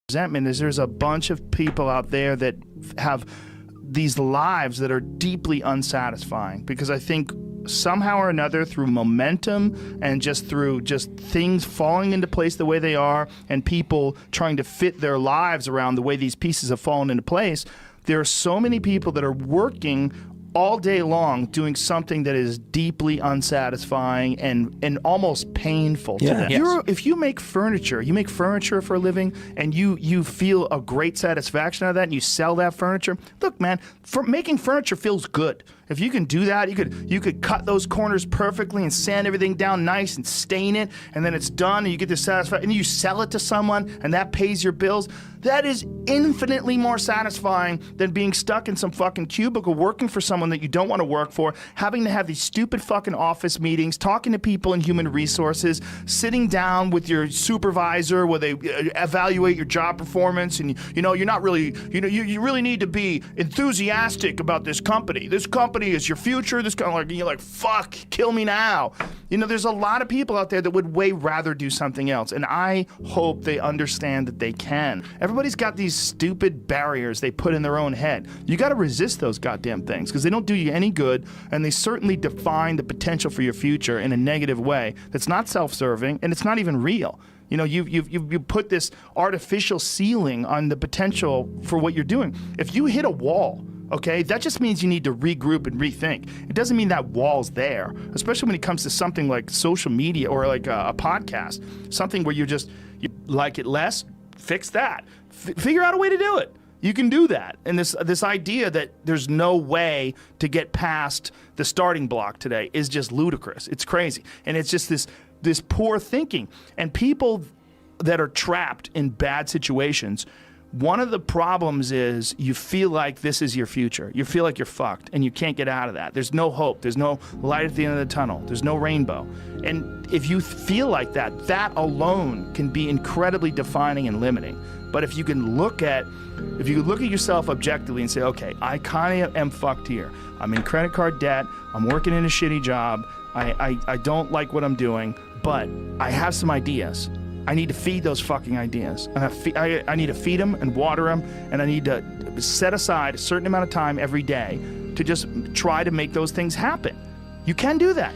resentment is there's a bunch of people out there that have these lives that are deeply unsatisfying, because I think somehow or another, through momentum and just through just things falling into place the way they are, and people trying to fit their lives around the way these pieces have fallen into place, there are so many people that are working all day long doing something that is deeply unsatisfying and almost painful to them. Yes. If you make furniture for a living, and you feel a great satisfaction out of that, and you sell that furniture, look, man, making furniture feels good. If you can do that, you could cut those corners perfectly and sand everything down nice and stain it, and then it's done, and you get this satisfaction, and you sell it to someone, and that pays your bills. That is infinitely more satisfying than being stuck in some fucking cubicle working for someone that you don't want to work for, having to have these stupid fucking office meetings, talking to people in human resources, sitting down with your supervisor where they evaluate your job performance, and you're not really, you really need to be enthusiastic about this company. This company is your future. This kind of you're like, fuck, kill me now. There's a lot of people out there that would way rather do something else, and I hope they understand that they can. Everybody's got these stupid barriers they put in their own head. You got to resist those goddamn things, because they don't do you any good, and they certainly define the potential for your future in a negative way that's not self-serving, and it's not even real. You put this artificial ceiling on the potential for what you're doing. If you hit a wall, okay, that just means you need to regroup and rethink. It doesn't mean that wall's there, especially when it comes to something like social media or like a podcast, something where you like it less, fix that. Figure out a way to do it. You can do that. And this idea that there's no way to get past the starting block today is just ludicrous. It's crazy. And it's just this poor thinking. And people that are trapped in bad situations, one of the problems is you feel like this is your future. You feel like you're fucked and you can't get out of that. There's no hope. There's no light at the end of the tunnel. There's no rainbow. And if you feel like that, that alone can be incredibly defining and limiting. But if you look at yourself objectively and say, okay, I kind of am fucked here. I'm in credit card debt. I'm working in a shitty job. I don't like what I'm doing, but I have some ideas. I need to feed those fucking ideas. I need to feed them and water them, and I need to set aside a certain amount of time every day to just try to make those things happen. You can do that.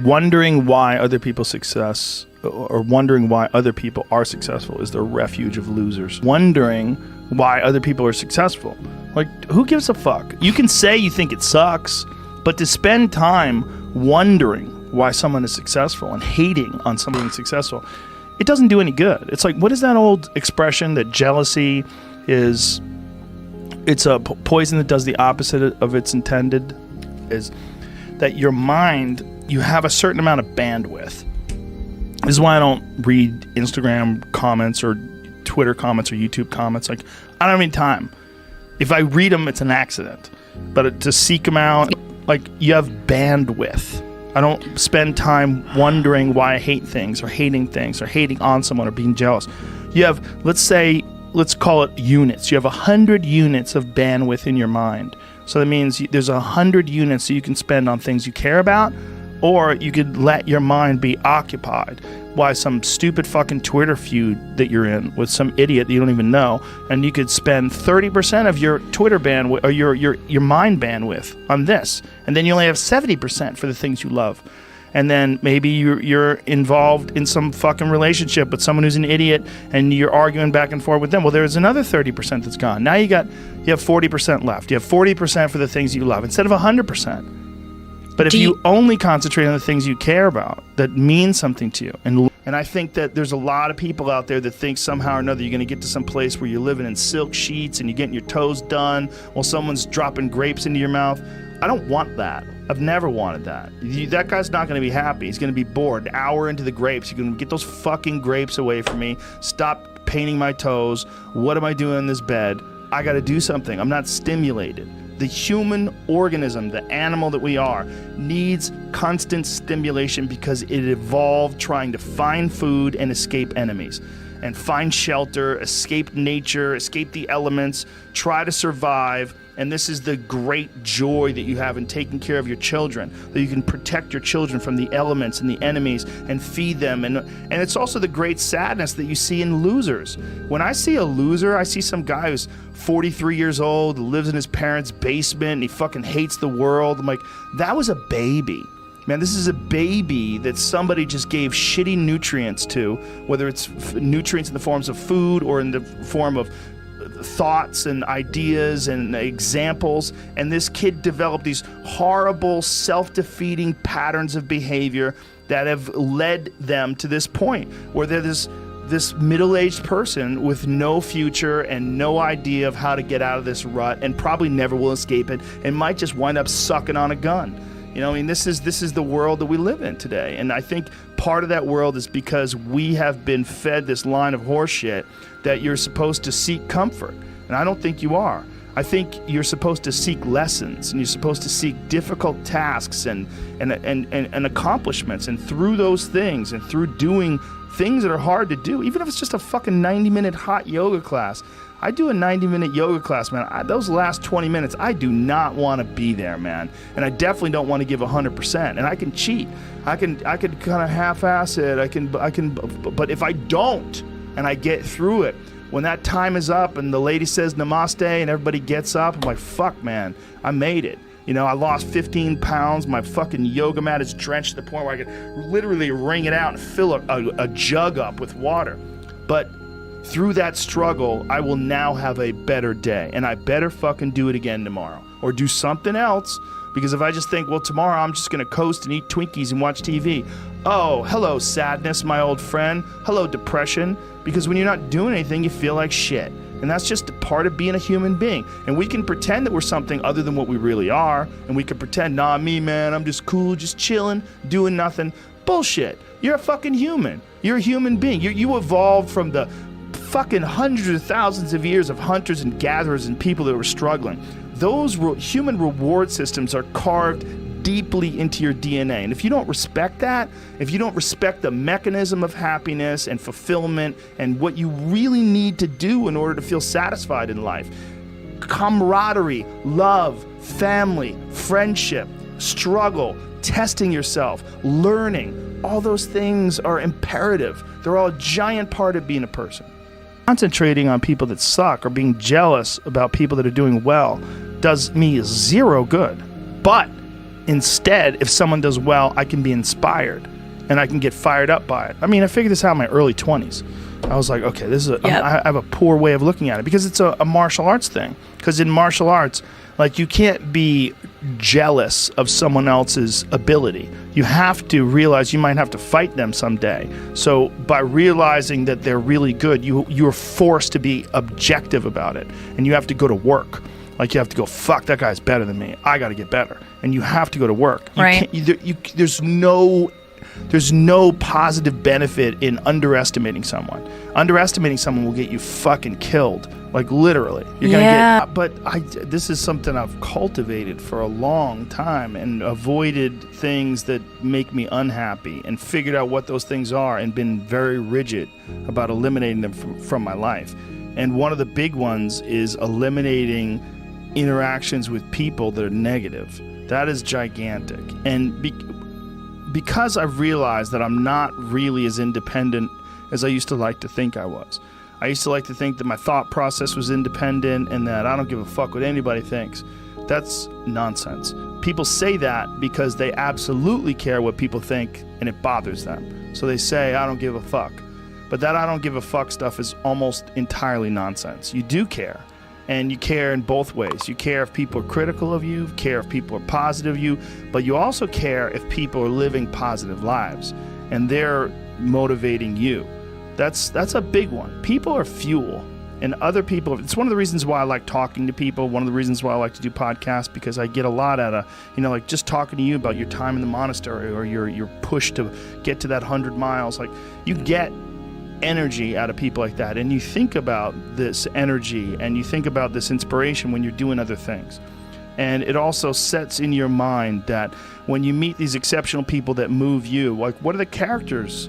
Wondering why other people's success, or wondering why other people are successful, is the refuge of losers. Wondering why other people are successful. Like, who gives a fuck? You can say you think it sucks, but to spend time wondering why someone is successful and hating on someone successful, it doesn't do any good. It's like, what is that old expression that jealousy is, it's a poison that does the opposite of its intended? Is that your mind, you have a certain amount of bandwidth. This is why I don't read Instagram comments or Twitter comments or YouTube comments. Like, I don't have any time. If I read them, it's an accident. But to seek them out, like, you have bandwidth. I don't spend time wondering why I hate things or hating on someone or being jealous. You have, let's call it units. You have 100 units of bandwidth in your mind. So that means there's 100 units that you can spend on things you care about, or you could let your mind be occupied by some stupid fucking Twitter feud that you're in with some idiot that you don't even know, and you could spend 30% of your Twitter bandwidth or your mind bandwidth on this, and then you only have 70% for the things you love. And then maybe you're involved in some fucking relationship with someone who's an idiot, and you're arguing back and forth with them. Well, there's another 30% that's gone. Now you have 40% left. You have 40% for the things you love instead of 100%. But if you only concentrate on the things you care about that mean something to you, and I think that there's a lot of people out there that think somehow or another you're going to get to some place where you're living in silk sheets and you're getting your toes done while someone's dropping grapes into your mouth. I don't want that. I've never wanted that. That guy's not going to be happy. He's going to be bored. An hour into the grapes, you're going to get those fucking grapes away from me. Stop painting my toes. What am I doing in this bed? I got to do something. I'm not stimulated. The human organism, the animal that we are, needs constant stimulation because it evolved trying to find food and escape enemies, and find shelter, escape nature, escape the elements, try to survive, And this is the great joy that you have in taking care of your children, that you can protect your children from the elements and the enemies and feed them. And it's also the great sadness that you see in losers. When I see a loser, I see some guy who's 43 years old, lives in his parents' basement, and he fucking hates the world. I'm like, that was a baby. Man, this is a baby that somebody just gave shitty nutrients to, whether it's nutrients in the forms of food or in the form of thoughts and ideas and examples, and this kid developed these horrible self-defeating patterns of behavior that have led them to this point where they're this middle-aged person with no future and no idea of how to get out of this rut, and probably never will escape it, and might just wind up sucking on a gun. You know, I mean, this is the world that we live in today. And I think part of that world is because we have been fed this line of horseshit that you're supposed to seek comfort. And I don't think you are. I think you're supposed to seek lessons, and you're supposed to seek difficult tasks and accomplishments. And through those things, and through doing things that are hard to do, even if it's just a fucking 90-minute hot yoga class. I do a 90-minute yoga class, man. Those last 20 minutes, I do not want to be there, man. And I definitely don't want to give 100%. And I can cheat. I can kind of half-ass it. But if I don't, and I get through it, when that time is up and the lady says namaste and everybody gets up, I'm like, fuck, man, I made it. You know, I lost 15 pounds. My fucking yoga mat is drenched to the point where I could literally wring it out and fill a jug up with water. But through that struggle, I will now have a better day, and I better fucking do it again tomorrow or do something else, because if I just think, well, tomorrow I'm just going to coast and eat Twinkies and watch TV. Oh, hello, sadness, my old friend. Hello, depression. Because when you're not doing anything, you feel like shit. And that's just a part of being a human being. And we can pretend that we're something other than what we really are, and we can pretend, nah, me, man, I'm just cool, just chilling, doing nothing. Bullshit. You're a fucking human. You're a human being. You evolved from the fucking hundreds of thousands of years of hunters and gatherers and people that were struggling. Those human reward systems are carved deeply into your DNA. And if you don't respect that, if you don't respect the mechanism of happiness and fulfillment and what you really need to do in order to feel satisfied in life, camaraderie, love, family, friendship, struggle, testing yourself, learning, all those things are imperative. They're all a giant part of being a person. Concentrating on people that suck or being jealous about people that are doing well does me zero good. But instead, if someone does well, I can be inspired and I can get fired up by it. I mean, I figured this out in my early 20s. I was like, okay, this is I have a poor way of looking at it, because it's a martial arts thing. Because in martial arts, like, you can't be jealous of someone else's ability. You have to realize you might have to fight them someday. So by realizing that they're really good, you're forced to be objective about it. And you have to go to work. Like, you have to go, fuck, that guy's better than me. I got to get better. And you have to go to work. Right. There's no positive benefit in underestimating someone. Underestimating someone will get you fucking killed. Like, literally. You're gonna get. But this is something I've cultivated for a long time and avoided things that make me unhappy and figured out what those things are and been very rigid about eliminating them from my life. And one of the big ones is eliminating interactions with people that are negative. That is gigantic. And because I've realized that I'm not really as independent as I used to like to think I was. I used to like to think that my thought process was independent and that I don't give a fuck what anybody thinks. That's nonsense. People say that because they absolutely care what people think and it bothers them. So they say, I don't give a fuck. But that I don't give a fuck stuff is almost entirely nonsense. You do care. And you care in both ways. You care if people are critical of you, care if people are positive of you, but you also care if people are living positive lives and they're motivating you. That's a big one. People are fuel, and other people, it's one of the reasons why I like talking to people, one of the reasons why I like to do podcasts, because I get a lot out of, like just talking to you about your time in the monastery or your push to get to that 100 miles. Like, you get energy out of people like that, and you think about this energy and you think about this inspiration when you're doing other things. And it also sets in your mind that when you meet these exceptional people that move you, like, what are the characters,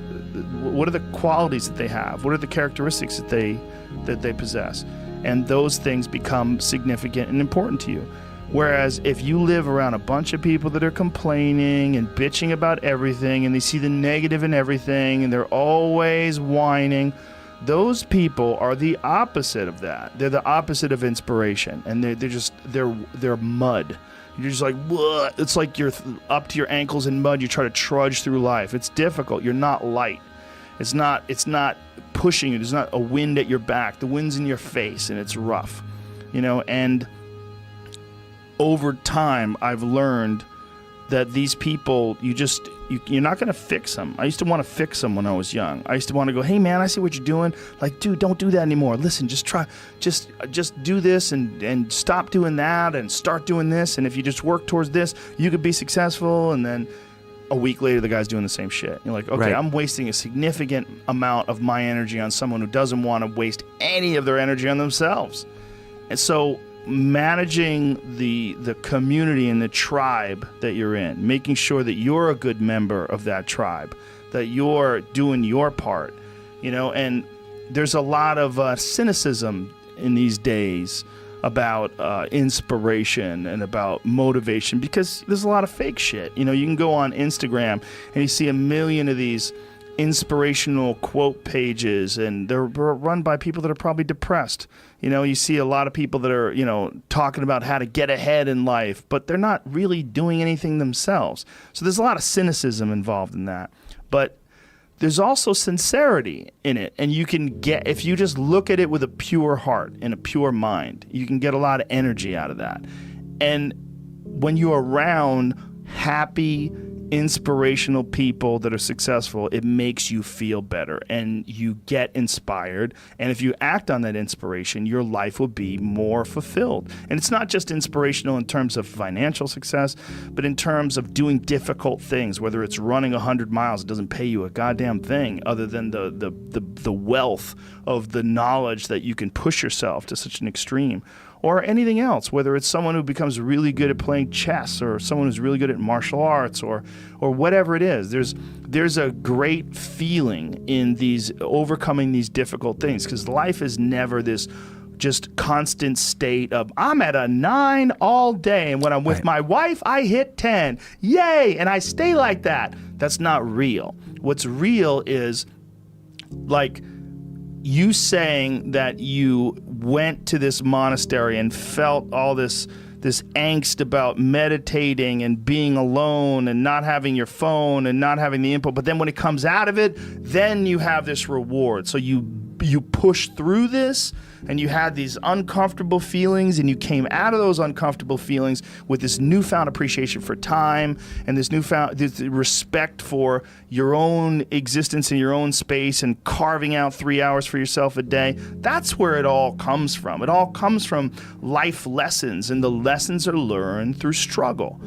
what are the qualities that they have, what are the characteristics that they possess, and those things become significant and important to you. Whereas if you live around a bunch of people that are complaining and bitching about everything, and they see the negative in everything, and they're always whining, those people are the opposite of that. They're the opposite of inspiration, and they're mud. You're just like, what? It's like you're up to your ankles in mud. You try to trudge through life. It's difficult. You're not light. It's not pushing you. There's not a wind at your back. The wind's in your face, and it's rough, and over time, I've learned that these people, you're not going to fix them. I used to want to fix them when I was young. I used to want to go, hey man, I see what you're doing. Like, dude, don't do that anymore. Listen, just do this and stop doing that and start doing this. And if you just work towards this, you could be successful. And then a week later, the guy's doing the same shit. You're like, okay, right. I'm wasting a significant amount of my energy on someone who doesn't want to waste any of their energy on themselves. And so managing the community and the tribe that you're in, making sure that you're a good member of that tribe, that you're doing your part, and there's a lot of cynicism in these days about inspiration and about motivation, because there's a lot of fake shit. You can go on Instagram and you see a million of these inspirational quote pages, and they're run by people that are probably depressed. You see a lot of people that are, talking about how to get ahead in life, but they're not really doing anything themselves. So there's a lot of cynicism involved in that. But there's also sincerity in it. And you can get, if you just look at it with a pure heart and a pure mind, you can get a lot of energy out of that. And when you're around happy, inspirational people that are successful, it makes you feel better and you get inspired. And if you act on that inspiration, your life will be more fulfilled. And it's not just inspirational in terms of financial success, but in terms of doing difficult things, whether it's running 100 miles, it doesn't pay you a goddamn thing other than the wealth of the knowledge that you can push yourself to such an extreme. Or anything else, whether it's someone who becomes really good at playing chess, or someone who's really good at martial arts, or whatever it is. There's a great feeling in these overcoming these difficult things, because life is never this just constant state of I'm at a 9 all day, and when I'm with my wife, I hit 10. Yay! And I stay like that. That's not real. What's real is like you saying that you went to this monastery and felt all this angst about meditating and being alone and not having your phone and not having the input, but then when it comes out of it, then you have this reward. So you push through this, and you had these uncomfortable feelings, and you came out of those uncomfortable feelings with this newfound appreciation for time and this newfound respect for your own existence in your own space, and carving out 3 hours for yourself a day. That's where it all comes from. It all comes from life lessons, and the lessons are learned through struggle.